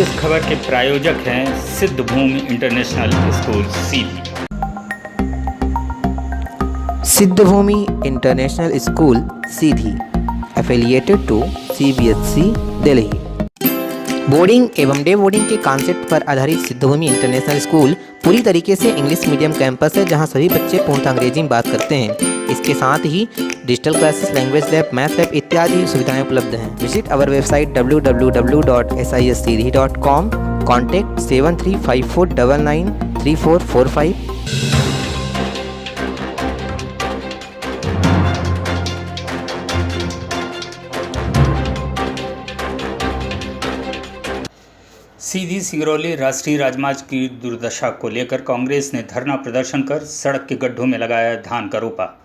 इस खबर के प्रायोजक हैं Siddhbhumi international school Sidhi. Siddhbhumi international school Sidhi affiliated to CBSE Delhi. Boarding एवं डे बोर्डिंग के कॉन्सेप्ट पर आधारित सिद्धभूमि इंटरनेशनल स्कूल पूरी तरीके से इंग्लिश मीडियम कैंपस है, जहां सभी बच्चे पूर्णतः अंग्रेजी में बात करते हैं। इसके साथ ही digital classes, language lab, math lab इत्यादि सुविधाएं उपलब्ध हैं। Visit our website www.siscd.com। Contact 7354993445। Sidhi Singrauli राष्ट्रीय राजमार्ग की दुर्दशा को लेकर कांग्रेस ने धरना प्रदर्शन कर सड़क के गड्ढों में लगाया धान का रोपा।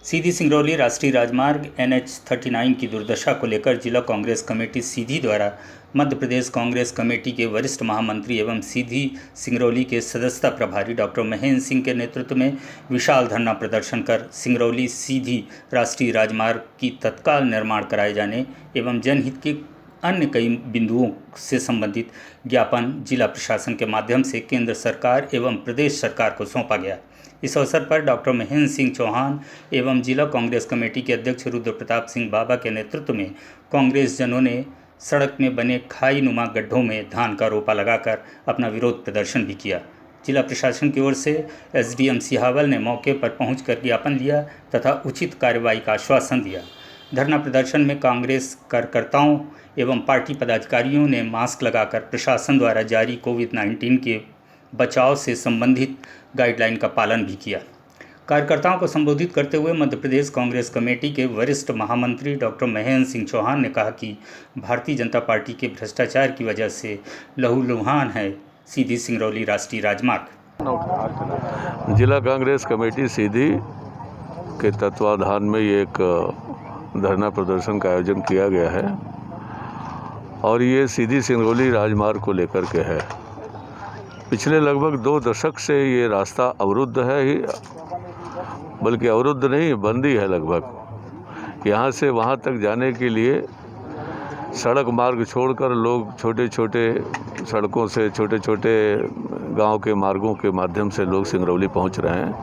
सीधी सिंगरौली राष्ट्रीय राजमार्ग NH39 की दुर्दशा को लेकर जिला कांग्रेस कमेटी सीधी द्वारा मध्य प्रदेश कांग्रेस कमेटी के वरिष्ठ महामंत्री एवं सीधी सिंगरौली के सदस्यता प्रभारी डॉक्टर महेंद्र सिंह के नेतृत्व में विशाल धरना प्रदर्शन कर सिंगरौली सीधी राष्ट्रीय राजमार्ग की तत्काल निर्माण कराए जाने एवं जनहित के अन्य कई बिंदुओं से संबंधित ज्ञापन जिला प्रशासन के माध्यम से केंद्र सरकार एवं प्रदेश सरकार को सौंपा गया। इस अवसर पर डॉक्टर महेंद्र सिंह चौहान एवं जिला कांग्रेस कमेटी के अध्यक्ष रुद्र प्रताप सिंह बाबा के नेतृत्व में कांग्रेस जनों ने सड़क में बने खाई नुमा गड्ढों में धान का रोपा लगाकर अपना विरोध प्रदर्शन भी किया। जिला प्रशासन की ओर से SDM सिहावल ने मौके पर पहुंचकर ज्ञापन लिया तथा उचित कार्रवाई का आश्वासन दिया। धरना प्रदर्शन में कांग्रेस कार्यकर्ताओं एवं पार्टी पदाधिकारियों ने मास्क लगाकर प्रशासन द्वारा जारी कोविड-19 के बचाव से संबंधित गाइडलाइन का पालन भी किया। कार्यकर्ताओं को संबोधित करते हुए मध्य प्रदेश कांग्रेस कमेटी के वरिष्ठ महामंत्री डॉक्टर महेंद्र सिंह चौहान ने कहा कि भारतीय जनता पार्टी के भ्रष्टाचार की वजह से लहूलुहान है सीधी सिंगरौली राष्ट्रीय राजमार्ग। जिला कांग्रेस कमेटी सीधी के तत्वाधान में ये एक धरना प्रदर्शन का आयोजन किया गया है और ये सीधी सिंगरौली राजमार्ग को लेकर के है। पिछले लगभग 2 दशक से ये रास्ता अवरुद्ध है ही, बल्कि अवरुद्ध नहीं, बंद ही है लगभग। यहाँ से वहाँ तक जाने के लिए सड़क मार्ग छोड़कर लोग छोटे छोटे सड़कों से, छोटे छोटे गांव के मार्गों के माध्यम से लोग सिंगरौली पहुँच रहे हैं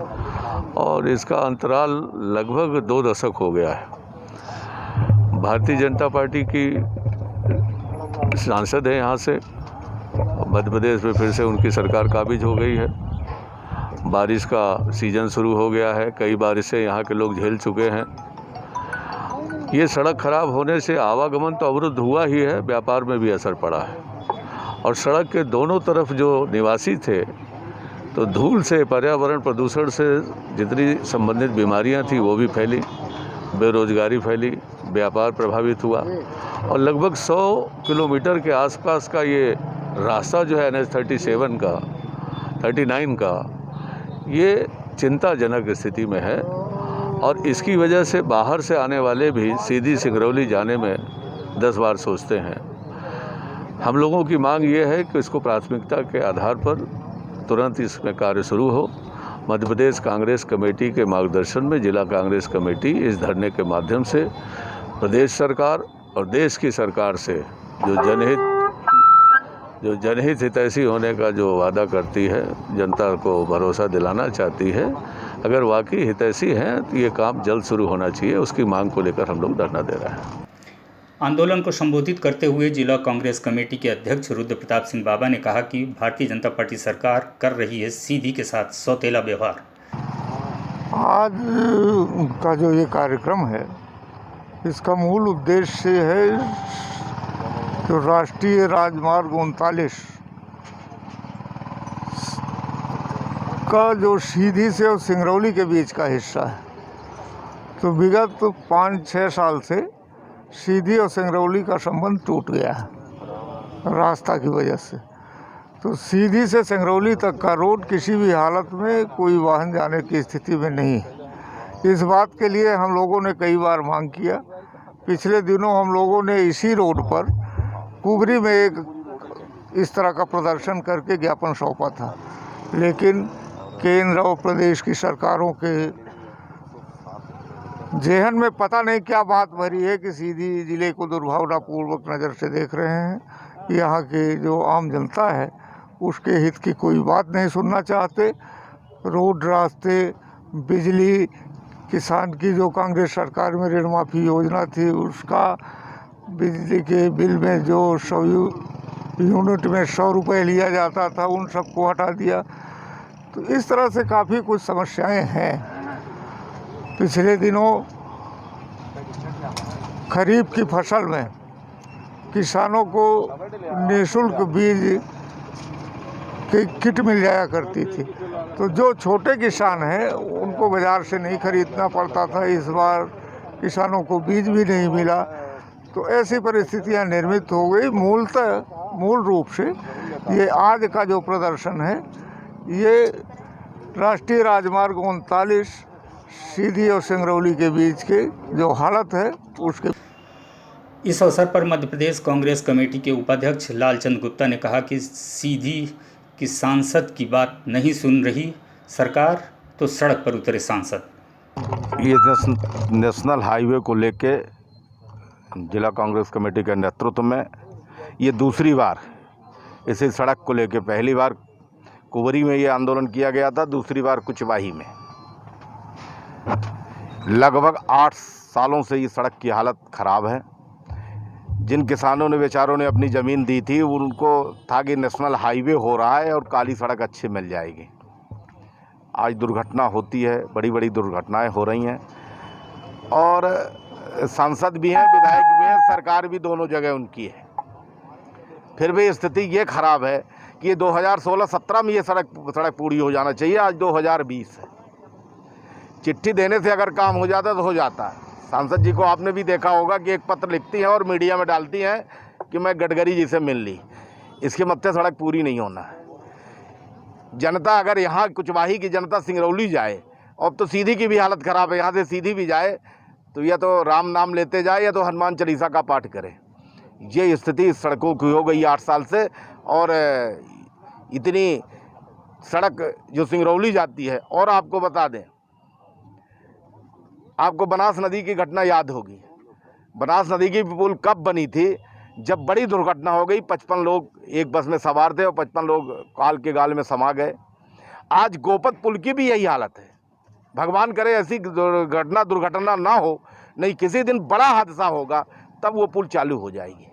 और इसका अंतराल लगभग 2 दशक हो गया है। भारतीय जनता पार्टी की सांसद है यहाँ से, मध्य प्रदेश में फिर से उनकी सरकार काबिज हो गई है। बारिश का सीजन शुरू हो गया है, कई बारिशें यहाँ के लोग झेल चुके हैं। ये सड़क खराब होने से आवागमन तो अवरुद्ध हुआ ही है, व्यापार में भी असर पड़ा है और सड़क के दोनों तरफ जो निवासी थे तो धूल से, पर्यावरण प्रदूषण से जितनी संबंधित बीमारियाँ थी वो भी फैली, बेरोजगारी फैली, व्यापार प्रभावित हुआ और लगभग 100 किलोमीटर के आसपास का ये रास्ता जो है NH39 का ये चिंताजनक स्थिति में है और इसकी वजह से बाहर से आने वाले भी सीधी सिंगरौली जाने में 10 बार सोचते हैं। हम लोगों की मांग ये है कि इसको प्राथमिकता के आधार पर तुरंत इसमें कार्य शुरू हो। मध्य प्रदेश कांग्रेस कमेटी के मार्गदर्शन में जिला कांग्रेस कमेटी इस धरने के माध्यम से प्रदेश सरकार और देश की सरकार से जो जनहित हितैषी होने का जो वादा करती है, जनता को भरोसा दिलाना चाहती है, अगर वाकई हितैषी हैं तो ये काम जल्द शुरू होना चाहिए। उसकी मांग को लेकर हम लोग धरना दे रहे हैं। आंदोलन को संबोधित करते हुए जिला कांग्रेस कमेटी के अध्यक्ष रुद्र प्रताप सिंह बाबा ने कहा कि भारतीय जनता पार्टी सरकार कर रही है सीधी के साथ सौतेला व्यवहार। आज का जो ये कार्यक्रम है, इसका मूल उद्देश्य है जो राष्ट्रीय राजमार्ग 39 का जो सीधी से और सिंगरौली के बीच का हिस्सा है, तो विगत 5-6 साल से सीधी और सिंगरौली का संबंध टूट गया है रास्ता की वजह से। तो सीधी से सिंगरौली तक का रोड किसी भी हालत में कोई वाहन जाने की स्थिति में नहीं है। इस बात के लिए हम लोगों ने कई बार मांग किया। पिछले दिनों हम लोगों ने इसी रोड पर कुगरी में एक इस तरह का प्रदर्शन करके ज्ञापन सौंपा था, लेकिन केंद्र और प्रदेश की सरकारों के जेहन में पता नहीं क्या बात भरी है कि सीधी ज़िले को दुर्भावनापूर्वक नज़र से देख रहे हैं। यहाँ के जो आम जनता है उसके हित की कोई बात नहीं सुनना चाहते। रोड, रास्ते, बिजली, किसान की जो कांग्रेस सरकार में ऋण माफ़ी योजना थी उसका, बिजली के बिल में जो 100 यूनिट में 100 रुपये लिया जाता था उन सबको हटा दिया। तो इस तरह से काफ़ी कुछ समस्याएं हैं। पिछले दिनों खरीफ की फसल में किसानों को निःशुल्क बीज की किट मिल जाया करती थी, तो जो छोटे किसान हैं उनको बाज़ार से नहीं खरीदना पड़ता था। इस बार किसानों को बीज भी नहीं मिला। तो ऐसी परिस्थितियां निर्मित हो गई। मूल रूप से ये आज का जो प्रदर्शन है ये राष्ट्रीय राजमार्ग 39 सीधी और सिंगरौली के बीच के जो हालत है उसके। इस अवसर पर मध्य प्रदेश कांग्रेस कमेटी के उपाध्यक्ष लालचंद गुप्ता ने कहा कि सीधी की सांसद की बात नहीं सुन रही सरकार, तो सड़क पर उतरे सांसद। ये नेशनल हाईवे को लेके जिला कांग्रेस कमेटी के नेतृत्व में ये दूसरी बार इसी सड़क को लेके, पहली बार कुंवरी में ये आंदोलन किया गया था, दूसरी बार कुचवाही में। लगभग 8 सालों से ये सड़क की हालत ख़राब है। जिन किसानों ने, बेचारों ने अपनी ज़मीन दी थी, उनको था कि नेशनल हाईवे हो रहा है और काली सड़क अच्छी मिल जाएगी। आज दुर्घटना होती है, बड़ी बड़ी दुर्घटनाएं हो रही हैं और सांसद भी हैं, विधायक भी हैं, सरकार भी दोनों जगह उनकी है। फिर भी स्थिति ये ख़राब है कि 2016-17 में ये सड़क पूरी हो जाना चाहिए। आज 2020 है। चिट्ठी देने से अगर काम हो जाता तो हो जाता है। सांसद जी को आपने भी देखा होगा कि एक पत्र लिखती हैं और मीडिया में डालती हैं कि मैं गडकरी जी से मिल ली। इसके मत्थे सड़क पूरी नहीं होना है। जनता अगर यहाँ कुचवाही की जनता सिंगरौली जाए, अब तो सीधी की भी हालत ख़राब है, यहाँ से सीधी भी जाए तो या तो राम नाम लेते जाए या तो हनुमान चालीसा का पाठ करे। ये स्थिति सड़कों की हो गई 8 साल से। और इतनी सड़क जो सिंगरौली जाती है, और आपको बता दें, आपको बनास नदी की घटना याद होगी। बनास नदी की पुल कब बनी थी? जब बड़ी दुर्घटना हो गई, 55 लोग एक बस में सवार थे और 55 लोग काल के गाल में समा गए। आज गोपत पुल की भी यही हालत है। भगवान करे ऐसी दुर्घटना ना हो, नहीं किसी दिन बड़ा हादसा होगा तब वो पुल चालू हो जाएगी।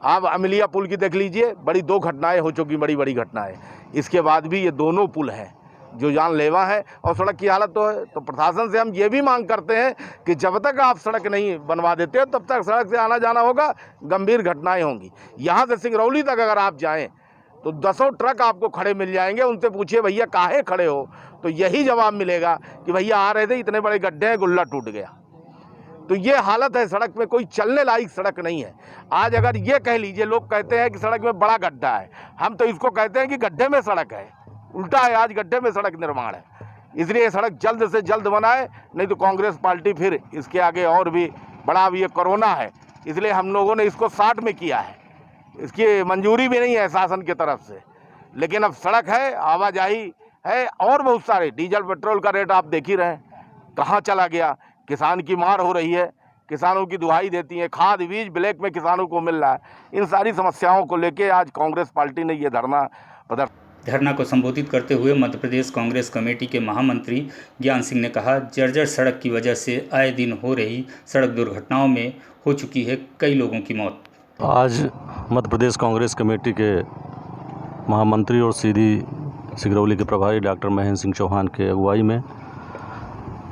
आप अमिलिया पुल की देख लीजिए, बड़ी 2 घटनाएं हो चुकी, बड़ी बड़ी घटनाएं। इसके बाद भी ये दोनों पुल हैं जो जानलेवा है और सड़क की हालत तो है। तो प्रशासन से हम ये भी मांग करते हैं कि जब तक आप सड़क नहीं बनवा देते तब तक सड़क से आना जाना होगा, गंभीर घटनाएं होंगी। यहाँ से सिंगरौली तक अगर आप जाएं तो 10 ट्रक आपको खड़े मिल जाएंगे। उनसे पूछिए भैया काहे खड़े हो, तो यही जवाब मिलेगा कि भैया आ रहे थे, इतने बड़े गड्ढे हैं, गुल्ला टूट गया। तो ये हालत है सड़क में, कोई चलने लायक सड़क नहीं है। आज अगर ये कह लीजिए, लोग कहते हैं कि सड़क में बड़ा गड्ढा है, हम तो इसको कहते हैं कि गड्ढे में सड़क है। उल्टा है, आज गड्ढे में सड़क निर्माण है। इसलिए सड़क जल्द से जल्द बनाए, नहीं तो कांग्रेस पार्टी फिर इसके आगे और भी बड़ा। अब ये कोरोना है, इसलिए हम लोगों ने इसको 60 में किया है, इसकी मंजूरी भी नहीं है शासन की तरफ से। लेकिन अब सड़क है, आवाजाही है और बहुत सारे, डीजल पेट्रोल का रेट आप देख ही रहे कहाँ चला गया। किसान की मार हो रही है, किसानों की दुहाई देती है, खाद बीज ब्लैक में किसानों को मिल रहा है। इन सारी समस्याओं को लेके आज कांग्रेस पार्टी ने ये धरना को संबोधित करते हुए मध्य प्रदेश कांग्रेस कमेटी के महामंत्री ज्ञान सिंह ने कहा, जर्जर सड़क की वजह से आए दिन हो रही सड़क दुर्घटनाओं में हो चुकी है कई लोगों की मौत। आज मध्य प्रदेश कांग्रेस कमेटी के महामंत्री और सीधी सिंगरौली के प्रभारी डॉक्टर महेंद्र सिंह चौहान के अगुवाई में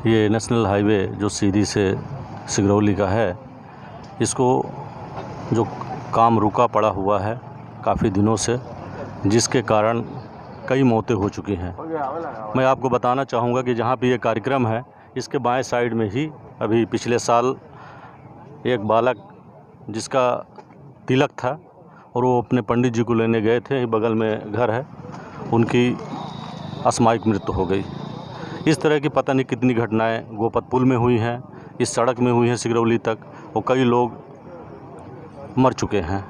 ये नेशनल हाईवे जो सीधी से सिंगरौली का है, इसको जो काम रुका पड़ा हुआ है काफ़ी दिनों से, जिसके कारण कई मौतें हो चुकी हैं। मैं आपको बताना चाहूँगा कि जहाँ पे ये कार्यक्रम है, इसके बाएं साइड में ही अभी पिछले साल एक बालक जिसका तिलक था और वो अपने पंडित जी को लेने गए थे, बगल में घर है, उनकी असामयिक मृत्यु हो गई। इस तरह की पता नहीं कितनी घटनाएं गोपत पुल में हुई हैं, इस सड़क में हुई हैं सिंगरौली तक, और कई लोग मर चुके हैं।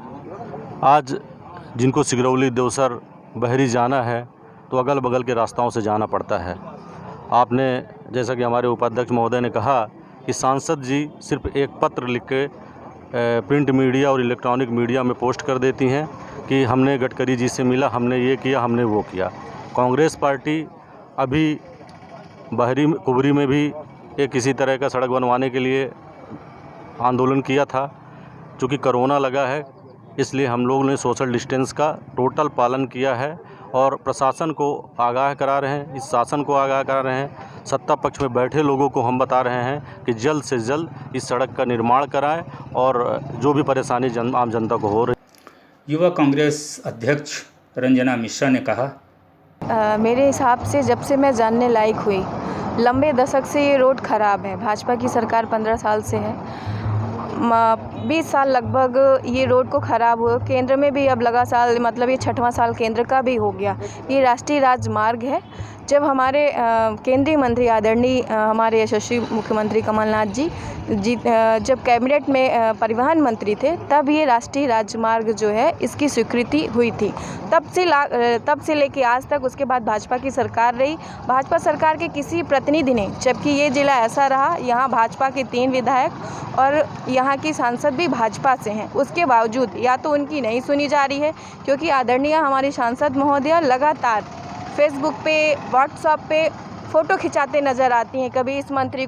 आज जिनको सिंगरौली देवसर बहरी जाना है तो अगल बगल के रास्ताओं से जाना पड़ता है। आपने जैसा कि हमारे उपाध्यक्ष महोदय ने कहा कि सांसद जी सिर्फ एक पत्र लिख के प्रिंट मीडिया और इलेक्ट्रॉनिक मीडिया में पोस्ट कर देती हैं कि हमने गडकरी जी से मिला, हमने ये किया, हमने वो किया। कांग्रेस पार्टी अभी बहरी कुबरी में भी एक किसी तरह का सड़क बनवाने के लिए आंदोलन किया था। चूँकि कोरोना लगा है इसलिए हम लोगों ने सोशल डिस्टेंस का टोटल पालन किया है और प्रशासन को आगाह करा रहे हैं, इस शासन को आगाह करा रहे हैं, सत्ता पक्ष में बैठे लोगों को हम बता रहे हैं कि जल्द से जल्द इस सड़क का निर्माण कराएं और जो भी परेशानी आम जनता को हो रही। युवा कांग्रेस अध्यक्ष रंजना मिश्रा ने कहा, मेरे हिसाब से जब से मैं जानने लायक हुई, लंबे दशक से ये रोड ख़राब है। भाजपा की सरकार 15 साल से है, 20 साल लगभग ये रोड को ख़राब हुआ। केंद्र में भी अब लगा साल, मतलब ये 6वां साल केंद्र का भी हो गया। ये राष्ट्रीय राजमार्ग है। जब हमारे केंद्रीय मंत्री आदरणीय हमारे यशस्वी मुख्यमंत्री कमलनाथ जी जब कैबिनेट में परिवहन मंत्री थे, तब ये राष्ट्रीय राजमार्ग जो है इसकी स्वीकृति हुई थी। तब से लेके आज तक उसके बाद भाजपा की सरकार रही। भाजपा सरकार के किसी प्रतिनिधि ने, जबकि ये ज़िला ऐसा रहा, यहाँ भाजपा के 3 विधायक और यहाँ की सांसद भी भाजपा से हैं, उसके बावजूद या तो उनकी नहीं सुनी जा रही है, क्योंकि आदरणीय हमारी सांसद महोदया लगातार फेसबुक पे, व्हाट्सएप पे फ़ोटो खिंचाते नज़र आती हैं। कभी इस मंत्री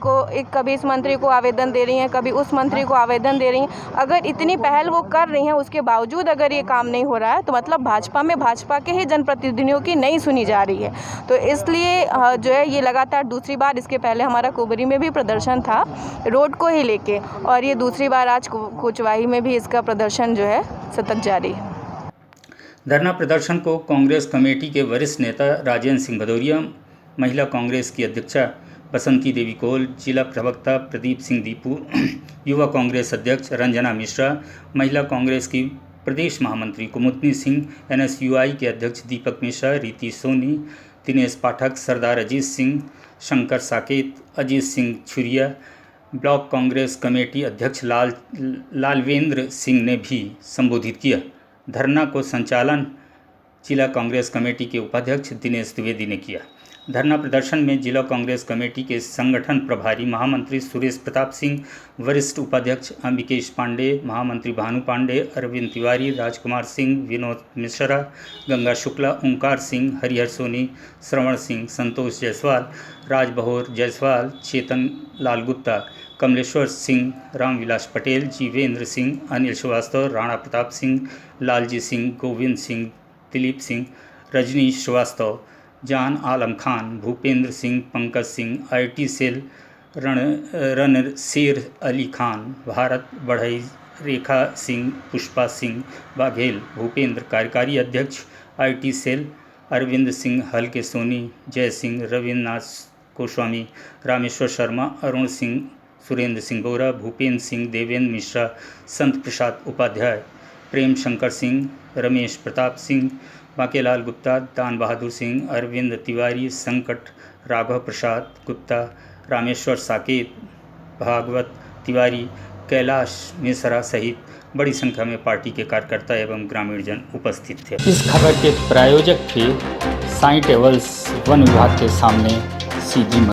को आवेदन दे रही हैं, कभी उस मंत्री को आवेदन दे रही हैं। अगर इतनी पहल वो कर रही हैं, उसके बावजूद अगर ये काम नहीं हो रहा है, तो मतलब भाजपा में भाजपा के ही जनप्रतिनिधियों की नहीं सुनी जा रही है। तो इसलिए जो है ये लगातार दूसरी बार, इसके पहले हमारा कुबरी में भी प्रदर्शन था रोड को ही लेके, और ये दूसरी बार आज कुचवाही में भी इसका प्रदर्शन जो है सतत जारी है। धरना प्रदर्शन को कांग्रेस कमेटी के वरिष्ठ नेता राजेंद्र सिंह भदौरिया, महिला कांग्रेस की अध्यक्षा बसंती देवी कोल, जिला प्रवक्ता प्रदीप सिंह दीपू, युवा कांग्रेस अध्यक्ष रंजना मिश्रा, महिला कांग्रेस की प्रदेश महामंत्री कुमुदनी सिंह, NSUI के अध्यक्ष दीपक मिश्रा, रीति सोनी, दिनेश पाठक, सरदार अजीत सिंह, शंकर साकेत, अजीत सिंह छुरिया, ब्लॉक कांग्रेस कमेटी अध्यक्ष लालवेंद्र सिंह ने भी संबोधित किया। धरना को संचालन जिला कांग्रेस कमेटी के उपाध्यक्ष दिनेश द्विवेदी ने किया। धरना प्रदर्शन में जिला कांग्रेस कमेटी के संगठन प्रभारी महामंत्री सुरेश प्रताप सिंह, वरिष्ठ उपाध्यक्ष अंबिकेश पांडे, महामंत्री भानु पांडे, अरविंद तिवारी, राजकुमार सिंह, विनोद मिश्रा, गंगा शुक्ला, ओंकार सिंह, हरिहर सोनी, श्रवण सिंह, संतोष जायसवाल, राजबहोर जायसवाल, चेतन लाल गुप्ता, कमलेश्वर सिंह, रामविलास पटेल, जीवेंद्र सिंह, अनिल श्रीवास्तव, राणा प्रताप सिंह, लालजी सिंह, गोविंद सिंह, दिलीप सिंह, रजनीश श्रीवास्तव, जान आलम खान, भूपेंद्र सिंह, पंकज सिंह, IT सेल रणशेर अली खान, भारत बढ़ई, रेखा सिंह, पुष्पा सिंह बाघेल, भूपेंद्र कार्यकारी अध्यक्ष IT सेल, अरविंद सिंह, हल्के सोनी, जय सिंह, रविन्द्रनाथ गोस्वामी, रामेश्वर शर्मा, अरुण सिंह, सुरेंद्र सिंह बोरा, भूपेंद्र सिंह, देवेंद्र मिश्रा, संत प्रसाद उपाध्याय, प्रेम शंकर सिंह, रमेश प्रताप सिंह, बांकेलाल गुप्ता, दान बहादुर सिंह, अरविंद तिवारी, संकट राघव प्रसाद गुप्ता, रामेश्वर साकेत, भागवत तिवारी, कैलाश मिश्रा सहित बड़ी संख्या में पार्टी के कार्यकर्ता एवं ग्रामीण जन उपस्थित थे। इस खबर के प्रायोजक थे साई टेबल्स वन विभाग के सामने सीधी